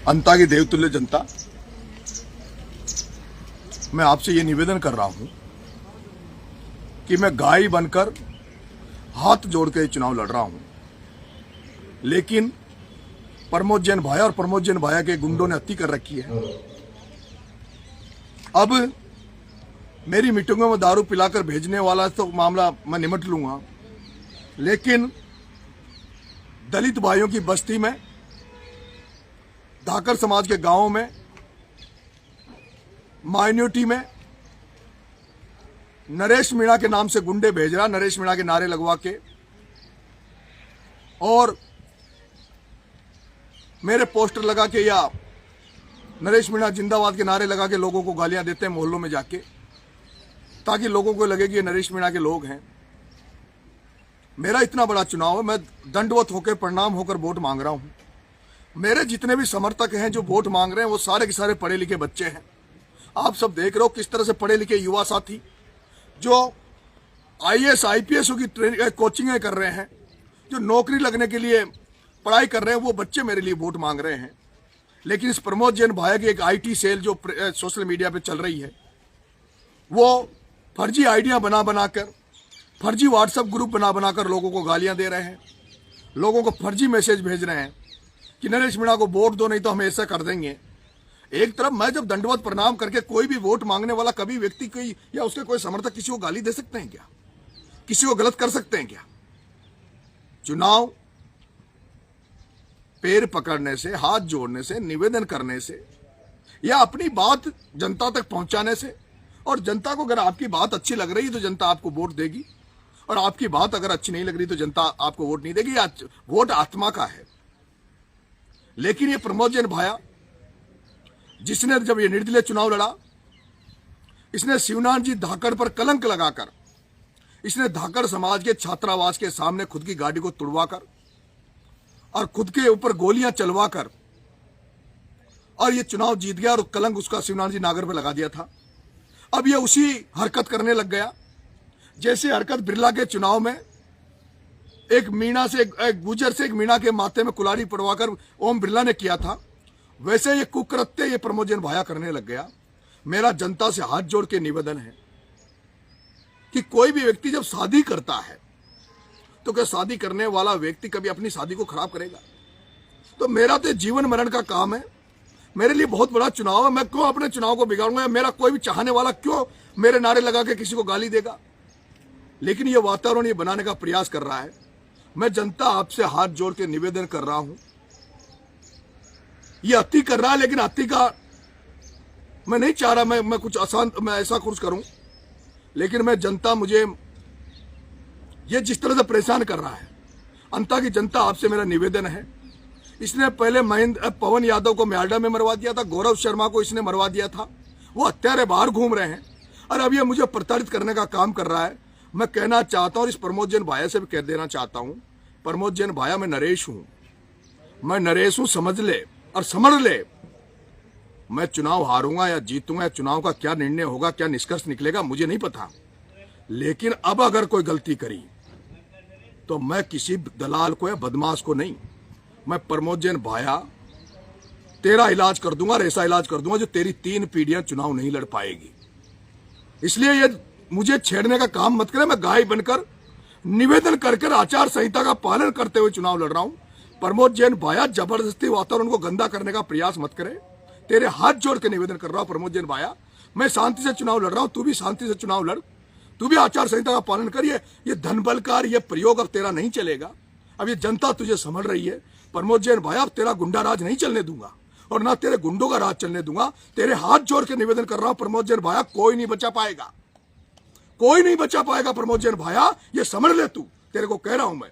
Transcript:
अंता की देवतुल्य जनता, मैं आपसे ये निवेदन कर रहा हूं कि मैं गाय बनकर हाथ जोड़ के चुनाव लड़ रहा हूं, लेकिन प्रमोद जैन भाया और प्रमोद जैन भाया के गुंडों ने अति कर रखी है। अब मेरी मीटिंगों में दारू पिलाकर भेजने वाला तो मामला मैं निमट लूंगा, लेकिन दलित भाइयों की बस्ती में, धाकर समाज के गांवों में, माइनॉरिटी में नरेश मीणा के नाम से गुंडे भेज रहा, नरेश मीणा के नारे लगवा के, और मेरे पोस्टर लगा के या नरेश मीणा जिंदाबाद के नारे लगा के लोगों को गालियां देते हैं मोहल्लों में जाके, ताकि लोगों को लगे कि ये नरेश मीणा के लोग हैं। मेरा इतना बड़ा चुनाव है, मैं दंडवत होकर प्रणाम होकर वोट मांग रहा हूं। मेरे जितने भी समर्थक हैं जो वोट मांग रहे हैं वो सारे के सारे पढ़े लिखे बच्चे हैं। आप सब देख रहे हो किस तरह से पढ़े लिखे युवा साथी जो आईएएस आईपीएस की कोचिंगें कर रहे हैं, जो नौकरी लगने के लिए पढ़ाई कर रहे हैं, वो बच्चे मेरे लिए वोट मांग रहे हैं। लेकिन इस प्रमोद जैन भाया की एक आईटी सेल जो सोशल मीडिया पे चल रही है, वो फर्जी आइडिया बना बनाकर, फर्जी व्हाट्सएप ग्रुप बना बनाकर लोगों को गालियां दे रहे हैं, लोगों को फर्जी मैसेज भेज रहे हैं कि नरेश मीणा को वोट दो नहीं तो हम ऐसा कर देंगे। एक तरफ मैं जब दंडवत प्रणाम करके कोई भी वोट मांगने वाला कभी व्यक्ति कोई या उसके कोई समर्थक किसी को गाली दे सकते हैं क्या? किसी को गलत कर सकते हैं क्या? चुनाव पैर पकड़ने से, हाथ जोड़ने से, निवेदन करने से या अपनी बात जनता तक पहुंचाने से, और जनता को अगर आपकी बात अच्छी लग रही है तो जनता आपको वोट देगी, और आपकी बात अगर अच्छी नहीं लग रही तो जनता आपको वोट नहीं देगी। वोट आत्मा का है। लेकिन ये प्रमोद जैन भाया, जिसने जब ये निर्दलीय चुनाव लड़ा, इसने शिवनाथ जी धाकड़ पर कलंक लगाकर, इसने धाकड़ समाज के छात्रावास के सामने खुद की गाड़ी को तुड़वाकर और खुद के ऊपर गोलियां चलवाकर और ये चुनाव जीत गया, और कलंक उसका शिवनाथ जी नागर पर लगा दिया था। अब ये उसी हरकत करने लग गया जैसे हरकत बिरला के चुनाव में एक मीणा से, एक गुजर से एक मीणा के माथे में कुल्हाड़ी पड़वाकर ओम बिरला ने किया था। वैसे ये कुकृत्य ये प्रमोद जैन भाया करने लग गया। मेरा जनता से हाथ जोड़ के निवेदन है कि कोई भी व्यक्ति जब शादी करता है तो क्या शादी करने वाला व्यक्ति कभी अपनी शादी को खराब करेगा? तो मेरा तो जीवन मरण का काम है, मेरे लिए बहुत बड़ा चुनाव है। मैं क्यों अपने चुनाव को बिगाड़ूंगा? मेरा कोई भी चाहने वाला क्यों मेरे नारे लगा के किसी को गाली देगा? लेकिन ये वातावरण ये बनाने का प्रयास कर रहा है। मैं जनता आपसे हाथ जोड़ के निवेदन कर रहा हूं, ये अति कर रहा है, लेकिन अति का मैं नहीं चाह रहा मैं कुछ आसान मैं ऐसा कुछ करूं, लेकिन मैं जनता मुझे ये जिस तरह से परेशान कर रहा है, अंता की जनता आपसे मेरा निवेदन है। इसने पहले पवन यादव को म्यालडा में मरवा दिया था, गौरव शर्मा को इसने मरवा दिया था, वो हत्यारे बाहर घूम रहे हैं, और अब ये मुझे प्रताड़ित करने का काम कर रहा है। मैं कहना चाहता हूं, और इस प्रमोद जैन भाया से भी कह देना चाहता हूं, प्रमोद जैन भाया मैं नरेश हूं, मैं नरेश हूं, समझ ले और समझ ले। मैं चुनाव हारूंगा या जीतूंगा, या चुनाव का क्या निर्णय होगा, क्या निष्कर्ष निकलेगा, मुझे नहीं पता। लेकिन अब अगर कोई गलती करी तो मैं किसी दलाल को या बदमाश को नहीं, मैं प्रमोद जैन भाया तेरा इलाज कर दूंगा और ऐसा इलाज कर दूंगा जो तेरी 3 पीढ़ियां चुनाव नहीं लड़ पाएगी। इसलिए ये मुझे छेड़ने का काम मत करे। मैं गाय बनकर निवेदन कर आचार संहिता का पालन करते हुए चुनाव लड़ रहा हूं। प्रमोद जैन भाया जबरदस्ती वातावरण को गंदा करने का प्रयास मत करे। तेरे हाथ जोड़ के निवेदन कर रहा हूं प्रमोद जैन भाया, मैं शांति से चुनाव लड़ रहा हूं, तू भी शांति से चुनाव लड़, तू भी आचार संहिता का पालन कर। ये धन बलकार ये प्रयोग अब तेरा नहीं चलेगा। अब ये जनता तुझे समझ रही है। प्रमोद जैन भाया, अब तेरा गुंडा राज नहीं चलने दूंगा, और ना तेरे गुंडों का राज चलने दूंगा। तेरे हाथ जोड़ के निवेदन कर रहा हूं प्रमोद जैन भाया, कोई नहीं बचा पाएगा, कोई नहीं बचा पाएगा प्रमोद जैन भाया, ये समझ ले तू, तेरे को कह रहा हूं मैं।